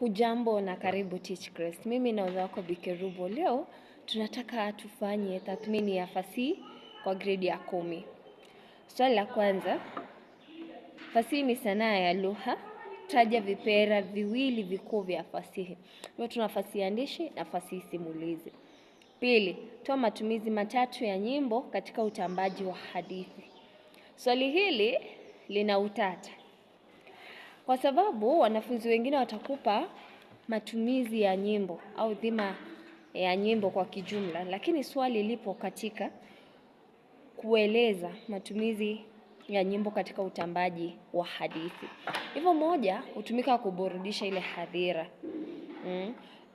Hujambo na karibu Teachkrest. Mimi na wako Bikerubo. Leo tunataka tufanye tathmini ya fasihi kwa grade ya 10. Swali la kwanza, fasihi ni sanaa ya lugha. Taja vipera viwili vikuu vya fasihi. Leo tuna fasihi andishi na fasihi simulizi. Pili, toa matumizi matatu ya nyimbo katika utambaji wa hadithi. Swali hili lina utata, kwa sababu wanafunzi wengine watakupa matumizi ya nyimbo au dhima ya nyimbo kwa kijumla, lakini swali lipo katika kueleza matumizi ya nyimbo katika utambaji wa hadithi. Hivyo moja, hutumika kuburudisha ile hadhira.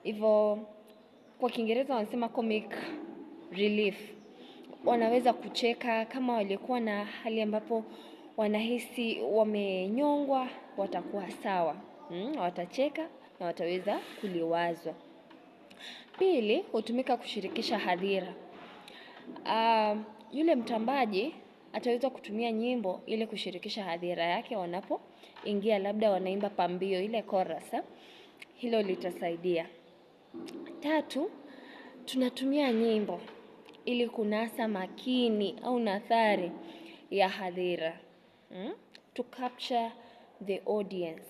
Hivyo kwa Kiingereza wanasema comic relief. Wanaweza kucheka kama walikuwa na hali ambapo wanahisi wamenyongwa, watakuwa sawa. Watacheka na wataweza kuliwazwa. Pili, hutumika kushirikisha hadhira. Yule mtambaji ataweza kutumia nyimbo ili kushirikisha hadhira yake wanapoingia, labda wanaimba pambio ile chorus. Hilo litasaidia. Tatu, tunatumia nyimbo ili kunasa makini au nathari ya hadhira. To capture the audience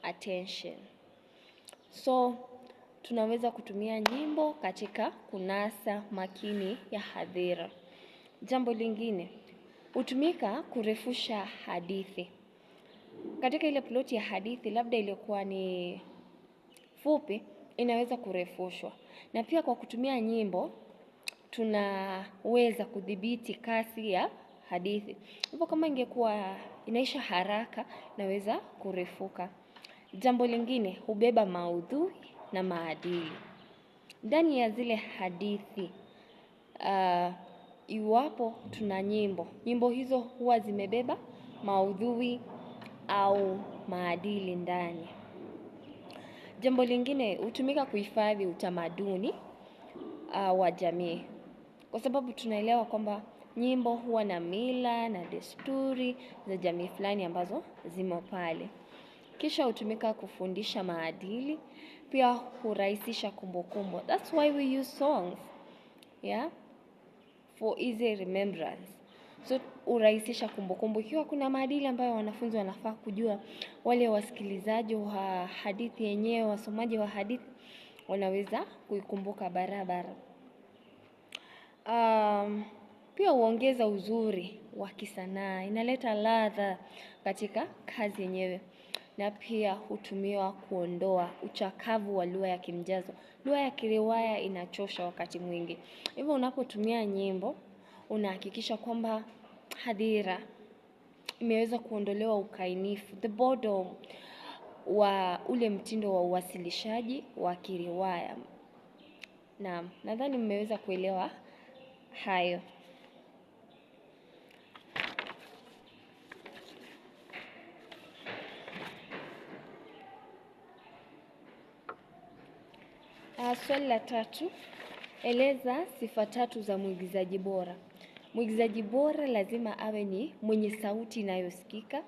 attention. So, tunaweza kutumia nyimbo katika kunasa makini ya hadhira. Jambo lingine, hutumika kurefusha hadithi. Katika ile ploti ya hadithi, labda ilikuwa ni fupi, inaweza kurefushwa. Na pia kwa kutumia nyimbo, tunaweza kudhibiti kasi ya hadithi. Hivyo kama ingekuwa inaisha haraka, inaweza kurefuka. Jambo lingine, hubeba maudhui na maadili. Ndani ya zile hadithi, iwapo tuna nyimbo, nyimbo hizo huwa zimebeba maudhui au maadili ndani. Jambo lingine, hutumika kuhifadhi utamaduni wa jamii. Kwa sababu tunaelewa kwamba nyimbo huwa na mila na desturi za jamii fulani ambazo zimo pale. Kisha hutumika kufundisha maadili, pia hurahisisha kumbukumbu. That's why we use songs, yeah, for easy remembrance. So hurahisisha kumbukumbu. Ikiwa kuna maadili ambayo wanafunzi wanafaa kujua, wale wasikilizaji wa hadithi yenyewe, wasomaji wa hadithi, wanaweza kuikumbuka barabara. Pia huongeza uzuri wa kisanaa, inaleta ladha katika kazi yenyewe. Na pia hutumiwa kuondoa uchakavu wa lugha ya kimjazo. Lugha ya kiriwaya inachosha wakati mwingi. Hivyo unapotumia nyimbo, unahakikisha kwamba hadhira imeweza kuondolewa ukainifu, the boredom wa ule mtindo wa uwasilishaji wa kiriwaya. Naam, nadhani mmeweza kuelewa hayo. Swali la tatu, eleza sifa tatu za mwigizaji bora. Mwigizaji bora lazima awe ni mwenye sauti inayosikika,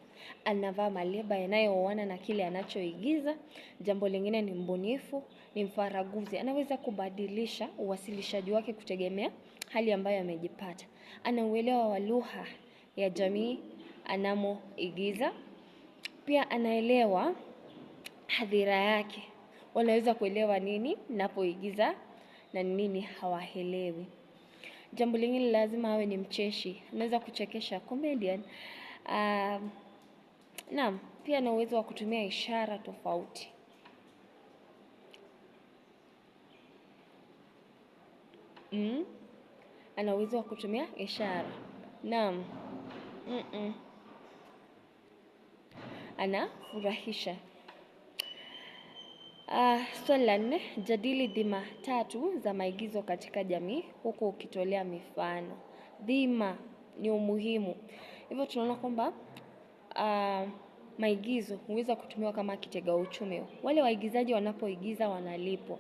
anavaa maleba yanayooana na kile anachoigiza. Jambo lingine ni mbunifu, ni mfaraguzi, anaweza kubadilisha uwasilishaji wake kutegemea hali ambayo amejipata. Ana uelewa wa lugha ya jamii anamoigiza. Pia anaelewa hadhira yake. Wanaweza kuelewa nini napoigiza na nini hawaelewi. Jambo lingine lazima awe ni mcheshi. Anaweza kuchekesha, comedian. Naam, pia ana uwezo wa kutumia ishara tofauti. Ana uwezo wa kutumia ishara. Naam. Anafurahisha. Swali la 4, jadili dhima tatu za maigizo katika jamii huku ukitolea mifano. Dhima ni umuhimu. Hivyo tunaona kwamba maigizo huweza kutumiwa kama kitega uchumi. Wale waigizaji wanapoigiza wanalipwa.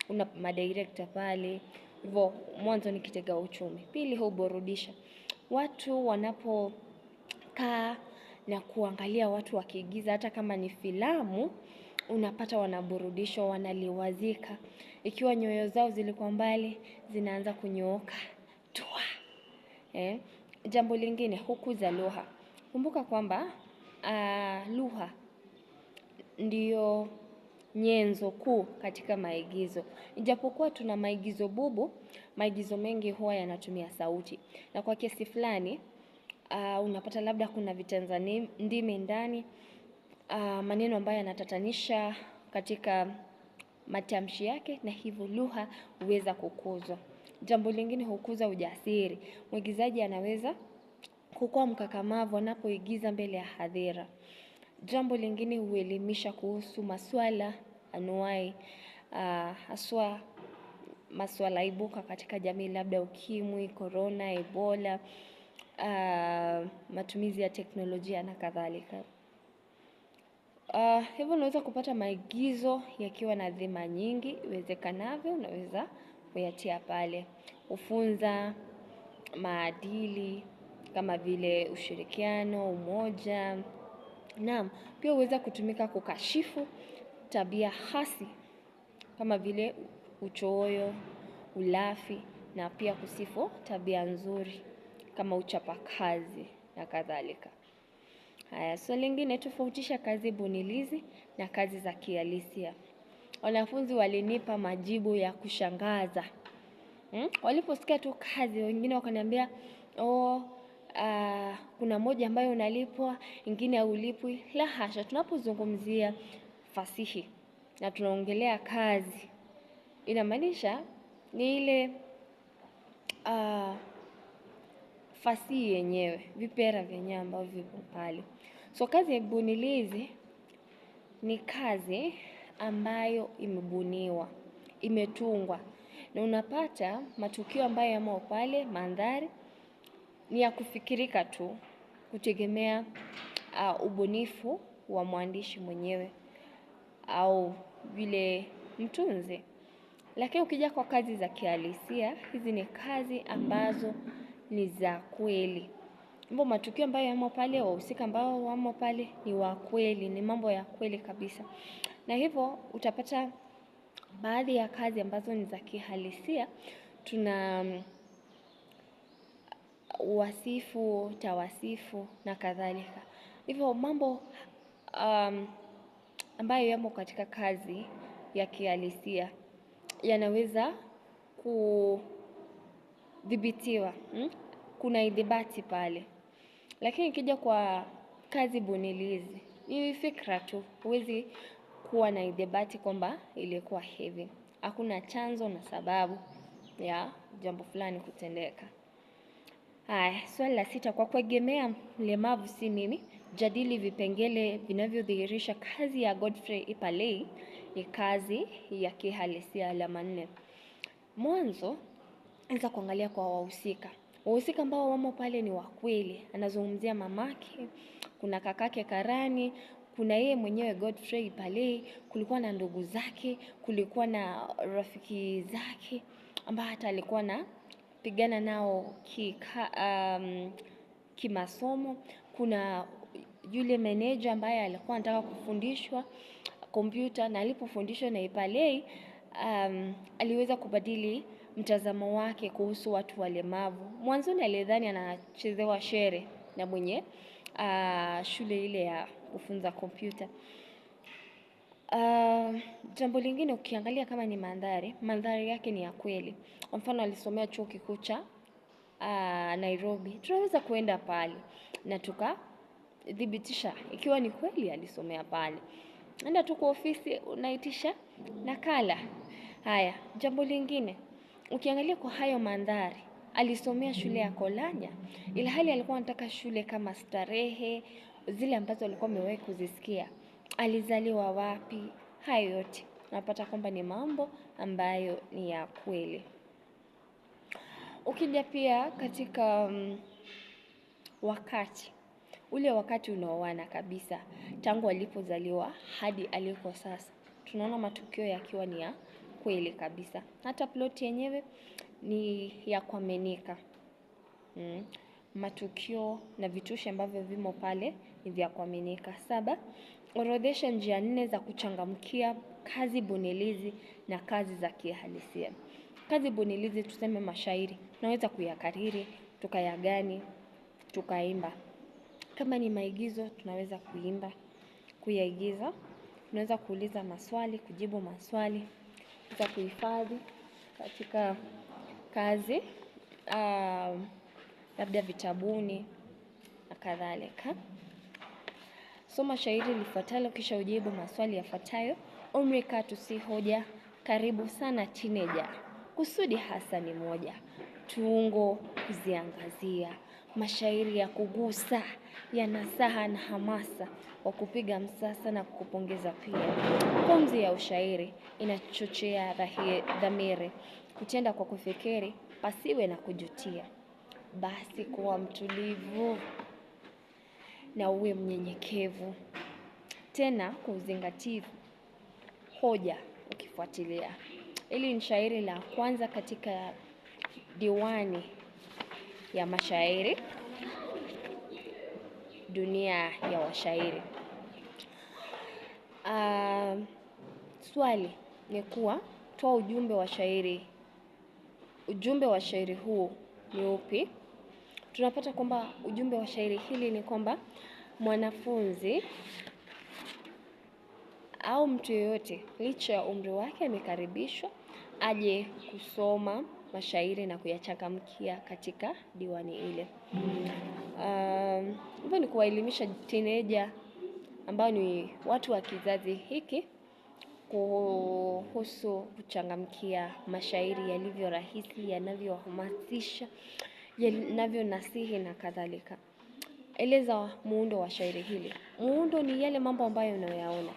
Una madirector pale. Hivyo mwanzo ni kitega uchumi. Pili, huburudisha. Watu wanapokaa na kuangalia watu wakiigiza, hata kama ni filamu, unapata wanaburudishwa, wanaliwazika. Ikiwa nyoyo zao zilikuwa mbali, zinaanza kunyooka. Tua. Jambo lingine, hukuza lugha. Kumbuka kwamba lugha ndiyo nyenzo kuu katika maigizo. Ijapokuwa tuna maigizo bubu, maigizo mengi huwa yanatumia sauti. Na kwa kiasi fulani, unapata labda kuna vitenza ndimi ndani, maneno ambayo yanatatanisha katika matamshi yake, na hivyo lugha huweza kukuzwa. Jambo lingine, hukuza ujasiri. Mwigizaji anaweza kukuwa mkakamavu anapoigiza mbele ya hadhira. Jambo lingine, huelimisha kuhusu maswala anuwai, haswa maswala ibuka katika jamii, labda ukimwi, corona, ebola, matumizi ya teknolojia na kadhalika. Hivyo unaweza kupata maigizo yakiwa na dhima nyingi, iwezekanavyo unaweza kuyatia pale. Hufunza maadili kama vile ushirikiano, umoja. Naam, pia huweza kutumika kukashifu tabia hasi kama vile uchoyo, ulafi, na pia kusifu tabia nzuri kama uchapakazi na kadhalika. Haya, swali lingine, tofautisha kazi bunilizi na kazi za kihalisia. Wanafunzi walinipa majibu ya kushangaza. Waliposikia tu kazi, wengine wakaniambia, kuna moja ambayo unalipwa, ingine haulipwi. La hasha, tunapozungumzia fasihi na tunaongelea kazi, inamaanisha ni ile fasihi yenyewe, vipera vyenyewe ambavyo vipo pale. So kazi ya bunilizi ni kazi ambayo imebuniwa, imetungwa, na unapata matukio ambayo yamo pale, mandhari ni ya kufikirika tu, kutegemea ubunifu wa mwandishi mwenyewe au vile mtunzi. Lakini ukija kwa kazi za kihalisia, hizi ni kazi ambazo ni za kweli. Mambo matukio ambayo yamo pale, wahusika ambao wamo pale ni wa kweli, ni mambo ya kweli kabisa. Na hivyo utapata baadhi ya kazi ambazo ni za kihalisia, tuna wasifu, tawasifu na kadhalika. Hivyo mambo ambayo yamo katika kazi ya kihalisia yanaweza kudhibitiwa. Kuna idhibati pale. Lakini ikija kwa kazi bunilizi, ni fikra tu, huwezi kuwa na idhibati kwamba ilikuwa hivi. Hakuna chanzo na sababu ya jambo fulani kutendeka. Haya, swali la 6, kwa kuegemea mlemavu si nini? Jadili vipengele vinavyodhihirisha kazi ya Godfrey Ipalei ni kazi ya kihalisia. Alama 4. Mwanzo, anza kuangalia kwa wahusika. Wahusika ambao wamo pale ni wa kweli. Anazungumzia mamake, kuna kakake Karani, kuna yeye mwenyewe Godfrey Ipalei, kulikuwa na ndugu zake, kulikuwa na rafiki zake ambao hata alikuwa na pigana nao kimasomo. Kuna yule meneja ambaye alikuwa anataka kufundishwa kompyuta, na alipofundishwa na Ipalei aliweza kubadili mtazamo wake kuhusu watu walemavu. Mwanzoni alidhani anachezewa shere na mwenye shule ile ya kufunza kompyuta. Jambo lingine, ukiangalia kama ni mandhari yake ni ya kweli. Kwa mfano alisomea chuo kikuu cha Nairobi, tunaweza kuenda pale na tukadhibitisha ikiwa ni kweli alisomea pale. Enda tu kwa ofisi unaitisha nakala. Haya, jambo lingine, ukiangalia kwa hayo mandhari, alisomea shule ya Kolanya, ilhali alikuwa anataka shule kama Starehe, zile ambazo alikuwa amewahi kuzisikia. Alizaliwa wapi? Hayo yote unapata kwamba ni mambo ambayo ni ya kweli. Ukija pia katika wakati unaoana kabisa, tangu alipozaliwa hadi aliko sasa, tunaona matukio yakiwa ni ya kweli kabisa. Hata ploti yenyewe ni ya kuaminika. Matukio na vitushi ambavyo vimo pale ni vya kuaminika. 7, Orodhesha njia 4 za kuchangamkia kazi bunilizi na kazi za kihalisia. Kazi bunilizi tuseme mashairi. Tunaweza kuyakariri, tukayagani, tukaimba. Kama ni maigizo, tunaweza kuimba, kuyaigiza. Tunaweza kuuliza maswali, kujibu maswali. Tunaweza kuhifadhi katika kazi, labda vitabuni na kadhalika. Soma shairi lifuatalo kisha ujibu maswali yafuatayo. Umri katu si hoja, karibu sana teenager. Kusudi hasa ni moja, tungo kuziangazia, mashairi ya kugusa, ya nasaha na hamasa, wa kupiga msasa na kukupongeza pia. Pumzi ya ushairi inachochea dhamiri, kutenda kwa kufikiri, pasiwe na kujutia. Basi kuwa mtulivu na uwe mnyenyekevu. Tena kuzingatia hoja ukifuatilia. Hili ni shairi la kwanza katika diwani ya mashairi, dunia ya washairi. Swali ni kuwa toa ujumbe wa shairi. Ujumbe wa shairi huu ni upi? Tunapata kwamba ujumbe wa shairi hili ni kwamba mwanafunzi au mtu yeyote licha ya umri wake amekaribishwa aje kusoma mashairi na kuyachangamkia katika diwani ile. Hivyo ni kuwaelimisha teenager ambao ni watu wa kizazi hiki kuhusu kuchangamkia mashairi yalivyo rahisi, yanavyohamasisha, yanavyo nasihi na kadhalika. Eleza muundo wa shairi hili. Muundo ni yale mambo ambayo unayoyaona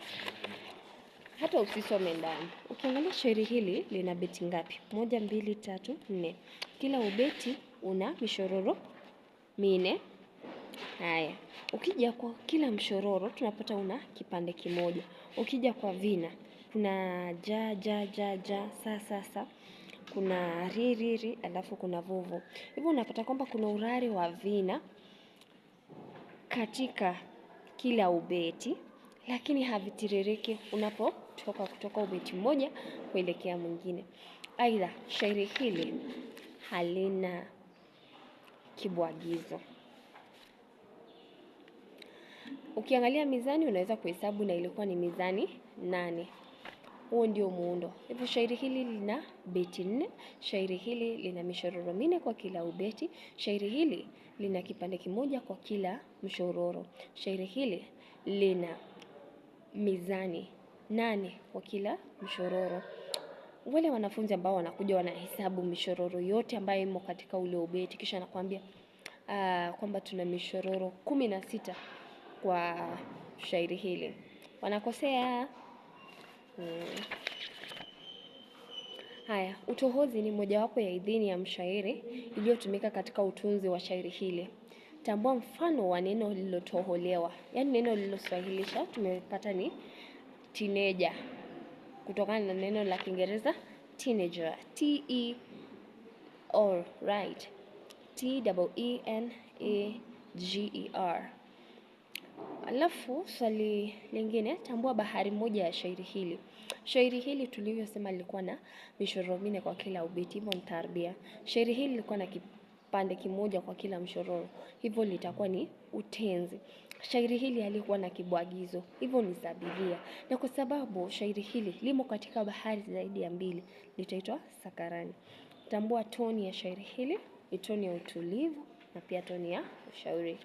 hata usisome ndani. Ukiangalia shairi hili lina beti ngapi? 1, 2, 3, 4. Kila ubeti una mishororo 4. Haya, ukija kwa kila mshororo tunapata una kipande kimoja. Ukija kwa vina kuna ja ja ja ja sa, kuna ri, alafu kuna vuvu. Hivyo unapata kwamba kuna urari wa vina katika kila ubeti, lakini havitiririki unapotoka kutoka ubeti mmoja kuelekea mwingine. Aidha, shairi hili halina kibwagizo. Ukiangalia mizani unaweza kuhesabu na ilikuwa ni mizani 8. Huo ndio muundo. Hivyo shairi hili lina beti 4, shairi hili lina mishororo 4 kwa kila ubeti, shairi hili lina kipande kimoja kwa kila mshororo, shairi hili lina mizani 8 kwa kila mshororo. Wale wanafunzi ambao wanakuja wanahesabu mishororo yote ambayo imo katika ule ubeti kisha nakwambia kwamba tuna mishororo 16 kwa shairi hili, wanakosea. Haya, utohozi ni mojawapo ya idhini ya mshairi iliyotumika katika utunzi wa shairi hili. Tambua mfano wa neno lililotoholewa. Yaani neno lililoswahilisha tumepata ni teenager, kutokana na neno la Kiingereza teenager, T-E-R, right, T-E-E-N-A-G-E-R. Alafu swali lingine, tambua bahari moja ya shairi hili. Shairi hili tulivyosema lilikuwa na mishororo 4 kwa kila ubeti, hivyo ni tarbia. Shairi hili lilikuwa na kipande kimoja kwa kila mshororo, hivyo litakuwa ni utenzi. Shairi hili halikuwa na kibwagizo, hivyo ni sabiria. Na kwa sababu shairi hili limo katika bahari zaidi ya 2, litaitwa sakarani. Tambua toni ya shairi hili, ni toni ya utulivu na pia toni ya ushauri.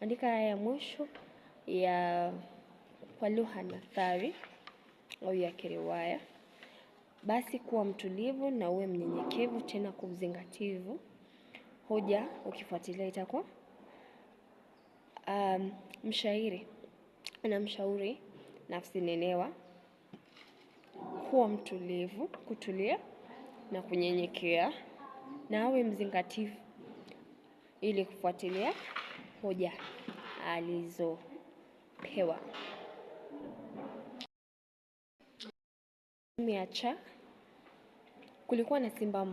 Andika haya ya mwisho ya kwa lugha nathari au ya kiriwaya. Basi kuwa mtulivu na uwe mnyenyekevu, tena kuzingativu. Hoja ukifuatilia itakuwa mshairi anamshauri nafsi nenewa kuwa mtulivu, kutulia na kunyenyekea, na awe mzingativu ili kufuatilia hoja alizopewa. Miacha, kulikuwa na simba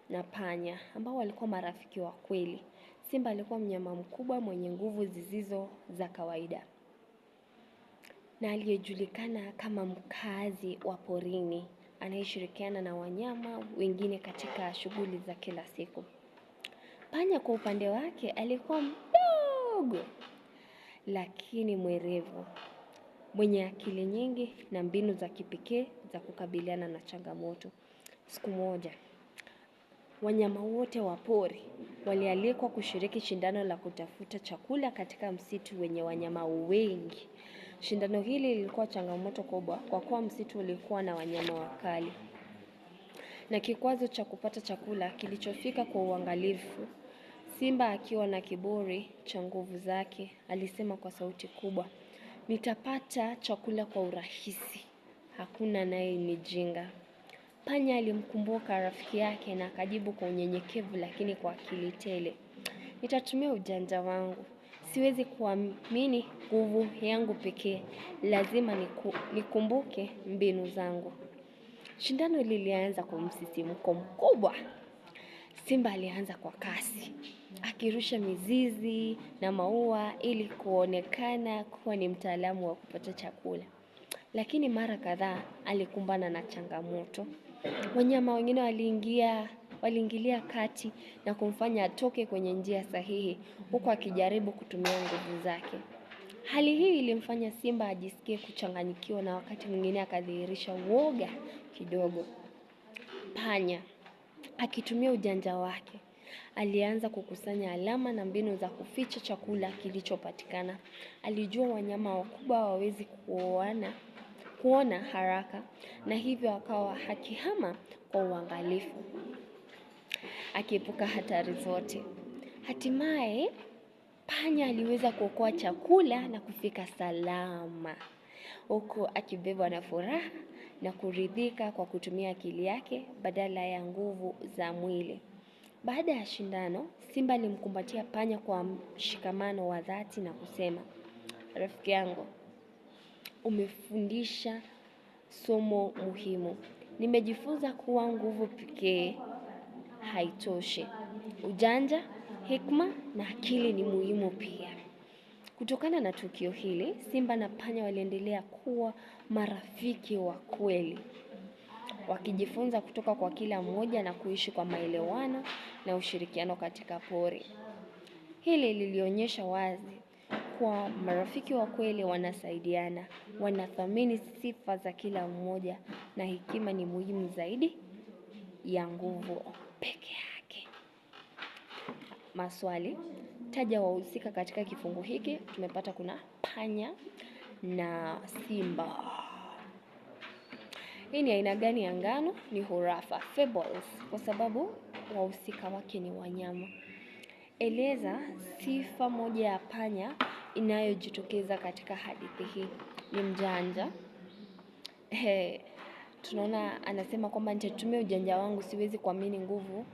na panya ambao walikuwa marafiki wa kweli. Simba alikuwa mnyama mkubwa mwenye nguvu zisizo za kawaida. na aliyejulikana kama mkazi wa porini anayeshirikiana na wanyama wengine katika shughuli za kila siku. Panya kwa upande wake alikuwa mdogo lakini mwerevu, mwenye akili nyingi na mbinu za kipekee za kukabiliana na changamoto. Siku moja, wanyama wote wa pori walialikwa kushiriki shindano la kutafuta chakula katika msitu wenye wanyama wengi. Shindano hili lilikuwa changamoto kubwa kwa kuwa msitu ulikuwa na wanyama wakali. Na kikwazo cha kupata chakula kilichofika kwa uangalifu. Simba akiwa na kiburi cha nguvu zake alisema kwa sauti kubwa, "Nitapata chakula kwa urahisi. Hakuna naye nijinga." Panya alimkumbuka rafiki yake na akajibu kwa unyenyekevu lakini kwa akili tele, "Nitatumia ujanja wangu. Siwezi kuamini nguvu yangu pekee. Lazima nikumbuke mbinu zangu." Shindano lilianza kwa msisimko mkubwa. Simba alianza kwa kasi, akirusha mizizi na maua ili kuonekana kuwa ni mtaalamu wa kupata chakula. Lakini mara kadhaa alikumbana na changamoto. Wanyama wengine waliingilia kati na kumfanya atoke kwenye njia sahihi huku akijaribu kutumia nguvu zake. Hali hii ilimfanya Simba ajisikie kuchanganyikiwa na wakati mwingine akadhihirisha uoga kidogo. Panya akitumia ujanja wake alianza kukusanya alama na mbinu za kuficha chakula kilichopatikana. Alijua wanyama wakubwa hawawezi kuona haraka na hivyo akawa akihama kwa uangalifu, akiepuka hatari zote. Hatimaye panya aliweza kuokoa chakula na kufika salama, huku akibebwa na furaha na kuridhika kwa kutumia akili yake badala ya nguvu za mwili. Baada ya shindano, Simba alimkumbatia panya kwa mshikamano wa dhati na kusema, "Rafiki yangu, umefundisha somo muhimu. Nimejifunza kuwa nguvu pekee haitoshi. Ujanja, hekima na akili ni muhimu pia." Kutokana na tukio hili, Simba na panya waliendelea kuwa marafiki wa kweli, wakijifunza kutoka kwa kila mmoja na kuishi kwa maelewano na ushirikiano katika pori. Hili lilionyesha wazi kwa marafiki wa kweli wanasaidiana, wanathamini sifa za kila mmoja na hekima ni muhimu zaidi ya nguvu peke yake. Maswali, taja wahusika katika kifungu hiki. Tumepata kuna panya na simba. Hii ni aina gani ya ngano? Ni hurafa, fables, kwa sababu wahusika wake ni wanyama. Eleza sifa moja ya panya inayojitokeza katika hadithi hii. Ni mjanja. Tunaona anasema kwamba nitatumia ujanja wangu, siwezi kuamini nguvu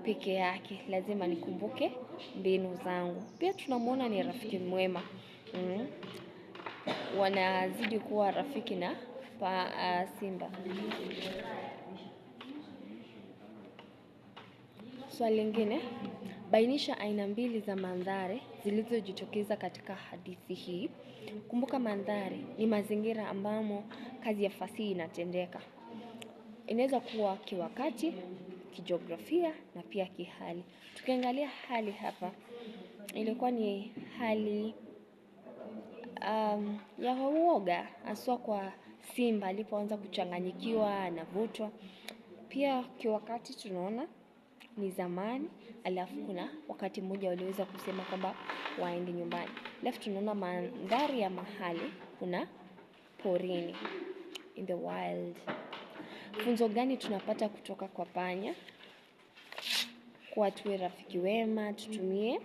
peke yake. Lazima nikumbuke mbinu zangu. Pia tunamuona ni rafiki mwema. Wanazidi kuwa rafiki na simba. Swali lingine, bainisha aina mbili za mandhari zilizojitokeza katika hadithi hii. Kumbuka mandhari ni mazingira ambamo kazi ya fasihi inatendeka. Inaweza kuwa kiwakati, kijiografia na pia kihali. Tukiangalia hali hapa, ilikuwa ni hali ya uoga haswa kwa simba alipoanza kuchanganyikiwa, anavutwa. Pia kiwakati tunaona ni zamani, alafu kuna wakati mmoja waliweza kusema kwamba waende nyumbani. Alafu tunaona mandhari ya mahali kuna porini, in the wild. Funzo gani tunapata kutoka kwa panya? Kuwa tuwe rafiki wema, tutumie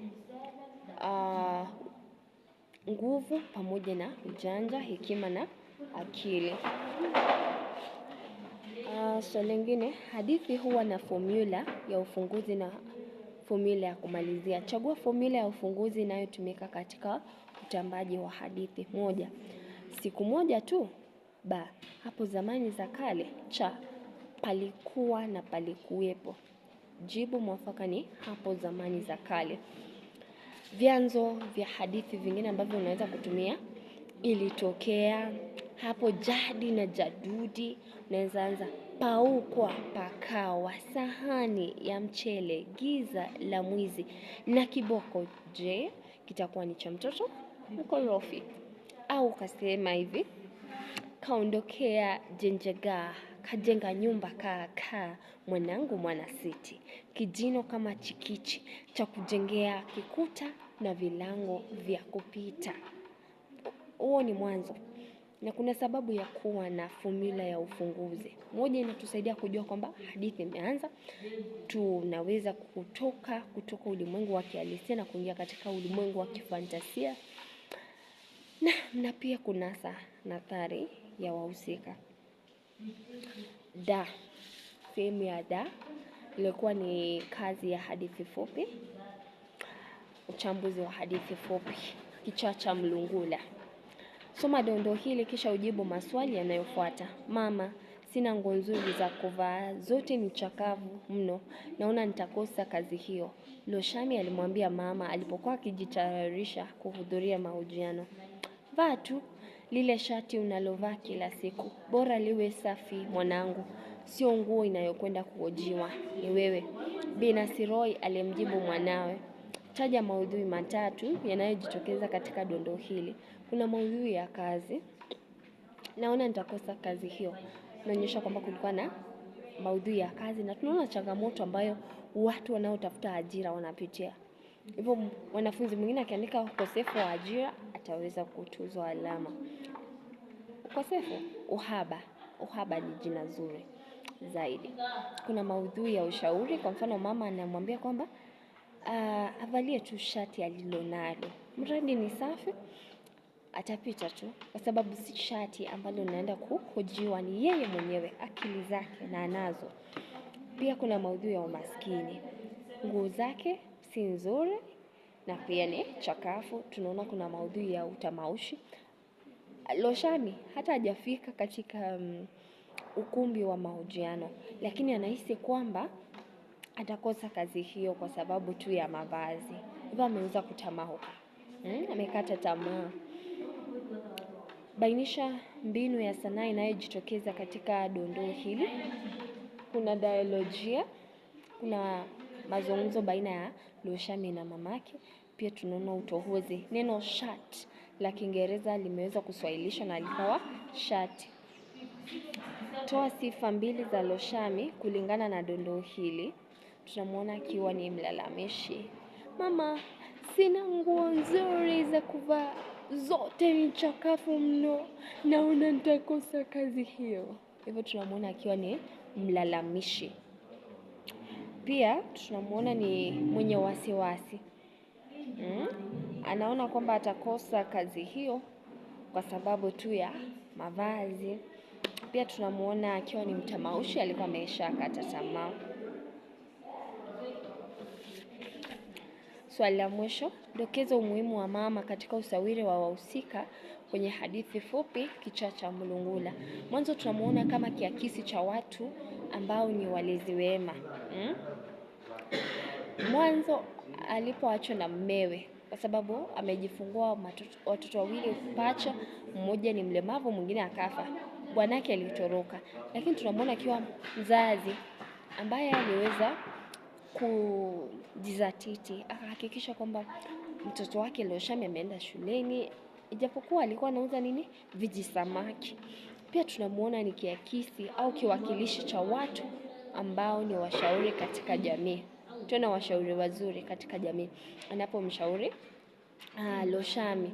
nguvu pamoja na ujanja, hekima na akili. Swali lingine, hadithi huwa na formula ya ufunguzi na formula ya kumalizia. Chagua formula ya ufunguzi inayotumika katika utambaji wa hadithi. Moja, siku moja tu. Ba, hapo zamani za kale. Cha, palikuwa na palikuwepo. Jibu mwafaka ni hapo zamani za kale. Vyanzo vya hadithi vingine ambavyo unaweza kutumia ilitokea hapo jadi na jadudi. Unaweza anza paukwa pakawa, sahani ya mchele, giza la mwizi na kiboko. Je, kitakuwa ni cha mtoto mkorofi? Au ukasema hivi, kaondokea jenjega, kajenga nyumba kaa, mwanangu mwana siti, kijino kama chikichi cha kujengea kikuta na vilango vya kupita. Huo ni mwanzo, na kuna sababu ya kuwa na formula ya ufunguzi. Moja, inatusaidia kujua kwamba hadithi imeanza. Tunaweza kutoka ulimwengu wa kihalisia na kuingia katika ulimwengu wa kifantasia. Na pia kunasa nathari ya wahusika. Sehemu ya ilikuwa ni kazi ya hadithi fupi, uchambuzi wa hadithi fupi, kichaa cha mlungula. Soma dondoo hili kisha ujibu maswali yanayofuata. Mama, sina nguo nzuri za kuvaa, zote ni chakavu mno, naona nitakosa kazi hiyo, Loshami alimwambia mama alipokuwa akijitayarisha kuhudhuria mahojiano. Vaa tu lile shati unalovaa kila siku, bora liwe safi mwanangu, sio nguo inayokwenda kuhojiwa, ni wewe, Bi Nasiroi alimjibu mwanawe. Taja maudhui matatu yanayojitokeza katika dondoo hili. Kuna maudhui ya kazi, naona nitakosa kazi hiyo. Inaonyesha kwamba kulikuwa na maudhui ya kazi, na tunaona changamoto ambayo watu wanaotafuta ajira wanapitia. Hivyo wanafunzi mwingine akiandika ukosefu wa ajira ataweza kutuzwa alama. Ukosefu, uhaba ni jina zuri zaidi. Kuna maudhui ya ushauri, kwa mfano mama anamwambia kwamba avalie tu shati alilonalo, mradi ni safi atapita tu, kwa sababu si shati ambalo unaenda kuhojiwa, ni yeye mwenyewe, akili zake na anazo. Pia kuna maudhui ya umaskini, nguo zake si nzuri na pia ni chakafu. Tunaona kuna maudhui ya utamaushi. Loshami hata hajafika katika ukumbi wa mahojiano, lakini anahisi kwamba atakosa kazi hiyo kwa sababu tu ya mavazi. Hivyo ameweza kutamauka, amekata tamaa. Bainisha mbinu ya sanaa inayojitokeza katika dondoo hili. Kuna dialojia, kuna mazungumzo baina ya Loshami na mamake. Pia tunaona utohozi. Neno shirt la Kiingereza limeweza kuswahilishwa na likawa shati. Toa sifa mbili za Loshami kulingana na dondoo hili. Tunamuona akiwa ni mlalamishi. Mama, sina nguo nzuri za kuvaa, zote ni chakafu mno, naona nitakosa kazi hiyo. Hivyo tunamuona akiwa ni mlalamishi. Pia tunamuona ni mwenye wasiwasi. Anaona kwamba atakosa kazi hiyo kwa sababu tu ya mavazi. Pia tunamuona akiwa ni mtamaushi, alikuwa ameshakata tamaa. Swali la mwisho, dokeza umuhimu wa mama katika usawiri wa wahusika kwenye hadithi fupi kichaa cha mlungula. Mwanzo tunamuona kama kiakisi cha watu ambao ni walezi wema. Mwanzo alipoachwa na mmewe kwa sababu amejifungua watoto wawili pacha, mmoja ni mlemavu, mwingine akafa. Bwanake alitoroka, lakini tunamuona akiwa mzazi ambaye aliweza kujizatiti, akahakikisha kwamba mtoto wake Loshami ameenda shuleni, ijapokuwa alikuwa anauza vijisamaki. Pia tunamuona ni kiakisi au kiwakilishi cha watu ambao ni washauri katika jamii. Tena washauri wazuri katika jamii. Anapomshauri Loshami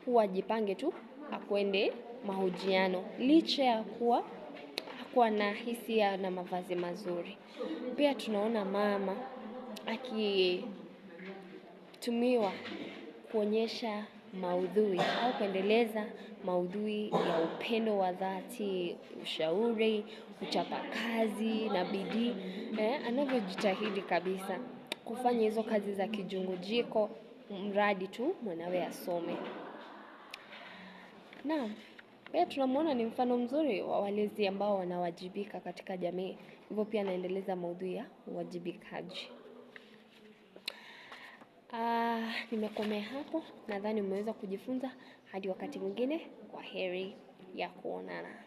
kuwa jipange tu akwende mahojiano, licha ya kuwa hakuwa na hisia na mavazi mazuri. Pia tunaona mama akitumiwa kuonyesha maudhui au kuendeleza maudhui ya upendo wa dhati, ushauri, uchapakazi na bidii. Anavyojitahidi kabisa kufanya hizo kazi za kijungujiko, mradi tu mwanawe asome. Naam, pia tunamuona ni mfano mzuri wa walezi ambao wanawajibika katika jamii. Hivyo pia anaendeleza maudhui ya uwajibikaji. Nimekomea hapo, nadhani umeweza kujifunza Hadi wakati mwingine, kwa heri ya kuonana.